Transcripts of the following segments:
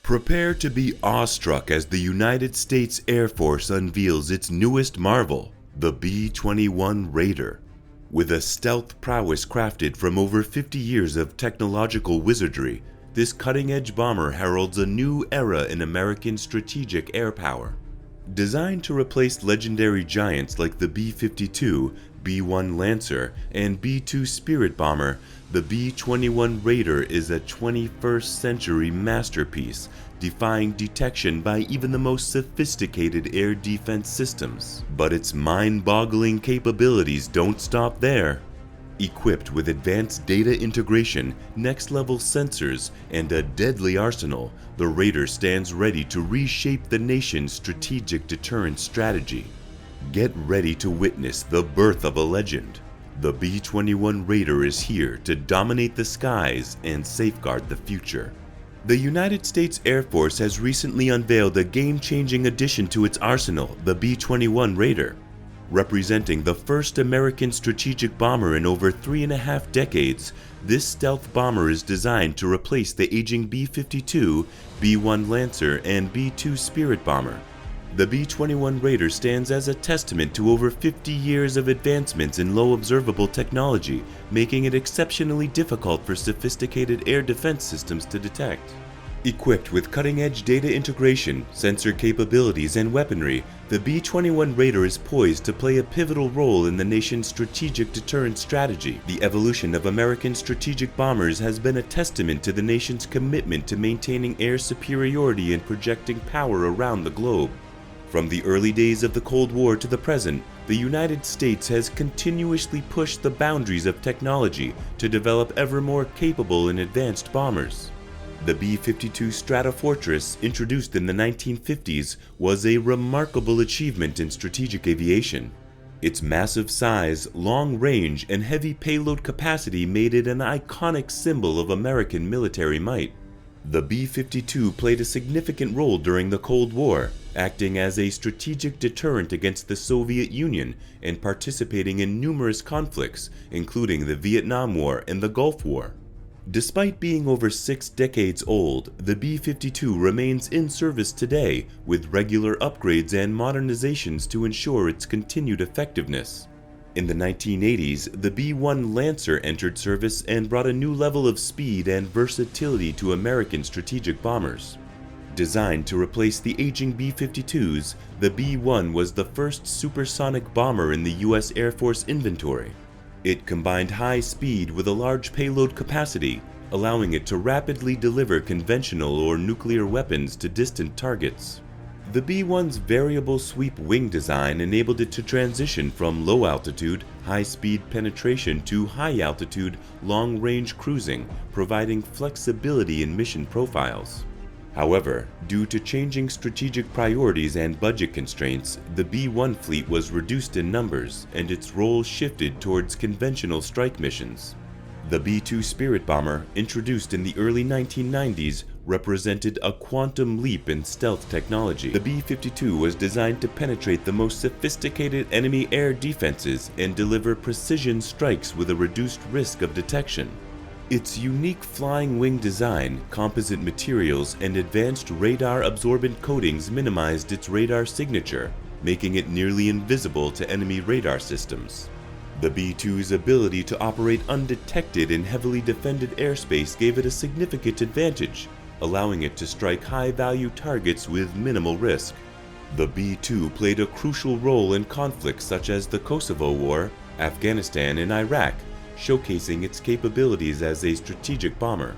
Prepare to be awestruck as the United States Air Force unveils its newest marvel, the B-21 Raider. With a stealth prowess crafted from over 50 years of technological wizardry, this cutting-edge bomber heralds a new era in American strategic air power. Designed to replace legendary giants like the B-52, B-1 Lancer, and B-2 Spirit Bomber, the B-21 Raider is a 21st century masterpiece, defying detection by even the most sophisticated air defense systems. But its mind-boggling capabilities don't stop there. Equipped with advanced data integration, next-level sensors, and a deadly arsenal, the Raider stands ready to reshape the nation's strategic deterrence strategy. Get ready to witness the birth of a legend. The B-21 Raider is here to dominate the skies and safeguard the future. The United States Air Force has recently unveiled a game-changing addition to its arsenal, the B-21 Raider. Representing the first American strategic bomber in over 3.5 decades, this stealth bomber is designed to replace the aging B-52, B-1 Lancer, and B-2 Spirit Bomber. The B-21 Raider stands as a testament to over 50 years of advancements in low observable technology, making it exceptionally difficult for sophisticated air defense systems to detect. Equipped with cutting-edge data integration, sensor capabilities, and weaponry, the B-21 Raider is poised to play a pivotal role in the nation's strategic deterrence strategy. The evolution of American strategic bombers has been a testament to the nation's commitment to maintaining air superiority and projecting power around the globe. From the early days of the Cold War to the present, the United States has continuously pushed the boundaries of technology to develop ever more capable and advanced bombers. The B-52 Stratofortress, introduced in the 1950s, was a remarkable achievement in strategic aviation. Its massive size, long range, and heavy payload capacity made it an iconic symbol of American military might. The B-52 played a significant role during the Cold War, acting as a strategic deterrent against the Soviet Union and participating in numerous conflicts, including the Vietnam War and the Gulf War. Despite being over 6 decades old, the B-52 remains in service today with regular upgrades and modernizations to ensure its continued effectiveness. In the 1980s, the B-1 Lancer entered service and brought a new level of speed and versatility to American strategic bombers. Designed to replace the aging B-52s, the B-1 was the first supersonic bomber in the U.S. Air Force inventory. It combined high speed with a large payload capacity, allowing it to rapidly deliver conventional or nuclear weapons to distant targets. The B-1's variable sweep wing design enabled it to transition from low-altitude, high-speed penetration to high-altitude, long-range cruising, providing flexibility in mission profiles. However, due to changing strategic priorities and budget constraints, the B-1 fleet was reduced in numbers and its role shifted towards conventional strike missions. The B-2 Spirit Bomber, introduced in the early 1990s, represented a quantum leap in stealth technology. The B-52 was designed to penetrate the most sophisticated enemy air defenses and deliver precision strikes with a reduced risk of detection. Its unique flying wing design, composite materials, and advanced radar-absorbent coatings minimized its radar signature, making it nearly invisible to enemy radar systems. The B-2's ability to operate undetected in heavily defended airspace gave it a significant advantage, allowing it to strike high-value targets with minimal risk. The B-2 played a crucial role in conflicts such as the Kosovo War, Afghanistan, and Iraq, showcasing its capabilities as a strategic bomber.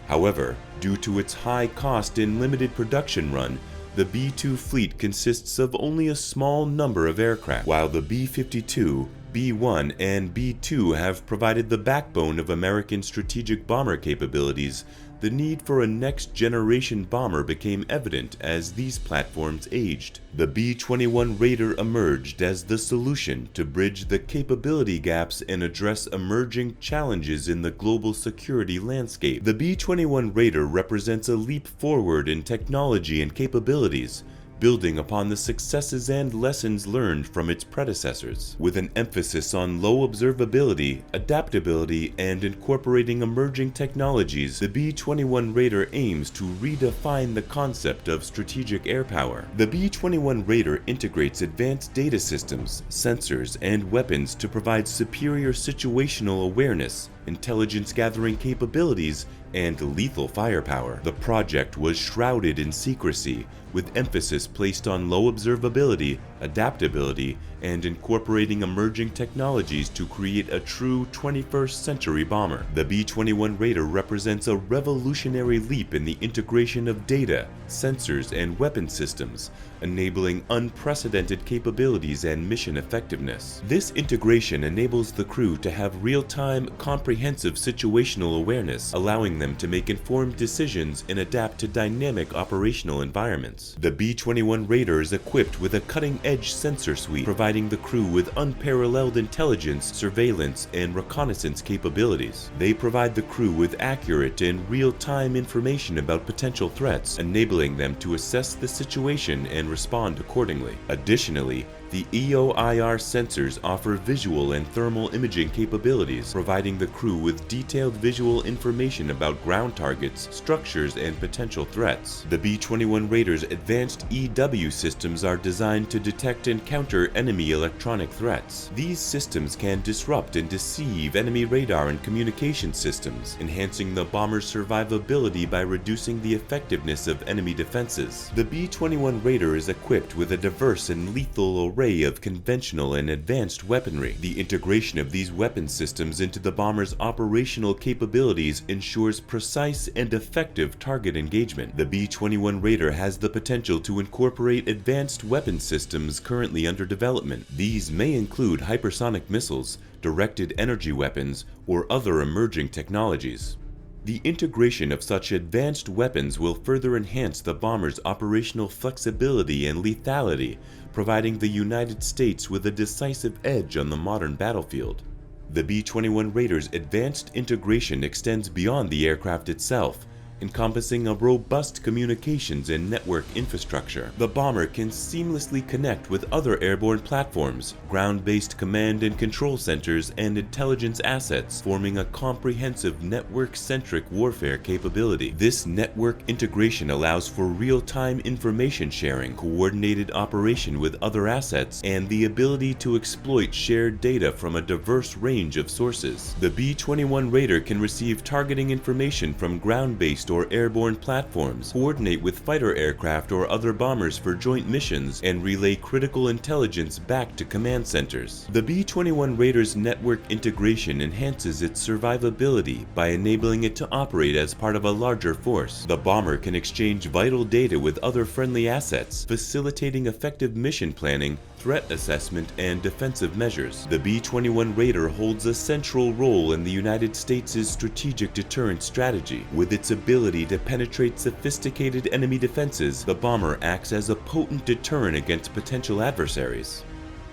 However, due to its high cost and limited production run, the B-2 fleet consists of only a small number of aircraft. While the B-52, B-1, and B-2 have provided the backbone of American strategic bomber capabilities, the need for a next-generation bomber became evident as these platforms aged. The B-21 Raider emerged as the solution to bridge the capability gaps and address emerging challenges in the global security landscape. The B-21 Raider represents a leap forward in technology and capabilities, building upon the successes and lessons learned from its predecessors. With an emphasis on low observability, adaptability, and incorporating emerging technologies, the B-21 Raider aims to redefine the concept of strategic air power. The B-21 Raider integrates advanced data systems, sensors, and weapons to provide superior situational awareness, intelligence gathering capabilities, and lethal firepower. The project was shrouded in secrecy, with emphasis placed on low observability, adaptability, and incorporating emerging technologies to create a true 21st century bomber. The B-21 Raider represents a revolutionary leap in the integration of data, sensors, and weapon systems, enabling unprecedented capabilities and mission effectiveness. This integration enables the crew to have real-time, comprehensive situational awareness, allowing them to make informed decisions and adapt to dynamic operational environments. The B-21 Raider is equipped with a cutting-edge sensor suite, providing the crew with unparalleled intelligence, surveillance, and reconnaissance capabilities. They provide the crew with accurate and real-time information about potential threats, enabling them to assess the situation and respond accordingly. Additionally, the EOIR sensors offer visual and thermal imaging capabilities, providing the crew with detailed visual information about ground targets, structures, and potential threats. The B-21 Raider's advanced EW systems are designed to detect and counter enemy electronic threats. These systems can disrupt and deceive enemy radar and communication systems, enhancing the bomber's survivability by reducing the effectiveness of enemy defenses. The B-21 Raider is equipped with a diverse and lethal array of conventional and advanced weaponry. The integration of these weapon systems into the bomber's operational capabilities ensures precise and effective target engagement. The B-21 Raider has the potential to incorporate advanced weapon systems currently under development. These may include hypersonic missiles, directed energy weapons, or other emerging technologies. The integration of such advanced weapons will further enhance the bomber's operational flexibility and lethality, providing the United States with a decisive edge on the modern battlefield. The B-21 Raider's advanced integration extends beyond the aircraft itself, encompassing a robust communications and network infrastructure. The bomber can seamlessly connect with other airborne platforms, ground-based command and control centers, and intelligence assets, forming a comprehensive network-centric warfare capability. This network integration allows for real-time information sharing, coordinated operation with other assets, and the ability to exploit shared data from a diverse range of sources. The B-21 Raider can receive targeting information from ground-based or airborne platforms, coordinate with fighter aircraft or other bombers for joint missions, and relay critical intelligence back to command centers. The B-21 Raider's network integration enhances its survivability by enabling it to operate as part of a larger force. The bomber can exchange vital data with other friendly assets, facilitating effective mission planning, threat assessment, and defensive measures. The B-21 Raider holds a central role in the United States' strategic deterrence strategy. With its ability to penetrate sophisticated enemy defenses, the bomber acts as a potent deterrent against potential adversaries.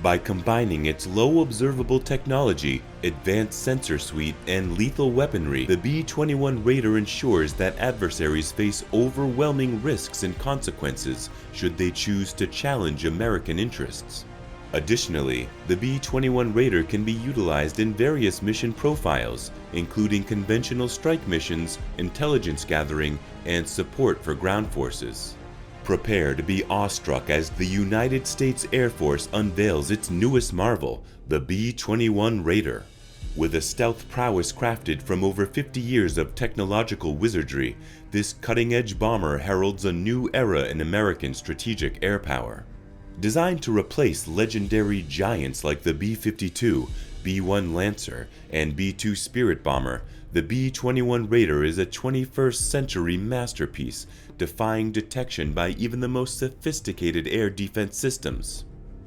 By combining its low observable technology, advanced sensor suite, and lethal weaponry, the B-21 Raider ensures that adversaries face overwhelming risks and consequences should they choose to challenge American interests. Additionally, the B-21 Raider can be utilized in various mission profiles, including conventional strike missions, intelligence gathering, and support for ground forces. Prepare to be awestruck as the United States Air Force unveils its newest marvel, the B-21 Raider. With a stealth prowess crafted from over 50 years of technological wizardry, this cutting-edge bomber heralds a new era in American strategic air power. Designed to replace legendary giants like the B-52, B-1 Lancer, and B-2 Spirit Bomber, the B-21 Raider is a 21st century masterpiece, defying detection by even the most sophisticated air defense systems.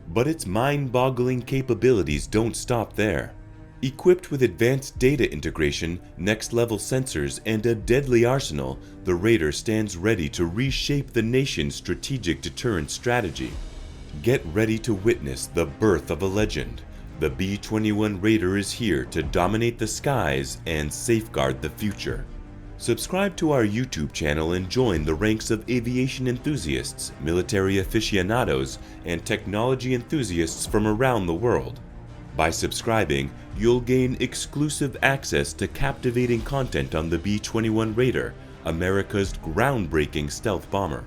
But its mind-boggling capabilities don't stop there. Equipped with advanced data integration, next-level sensors, and a deadly arsenal, the Raider stands ready to reshape the nation's strategic deterrence strategy. Get ready to witness the birth of a legend. The B-21 Raider is here to dominate the skies and safeguard the future. Subscribe to our YouTube channel and join the ranks of aviation enthusiasts, military aficionados, and technology enthusiasts from around the world. By subscribing, you'll gain exclusive access to captivating content on the B-21 Raider, America's groundbreaking stealth bomber.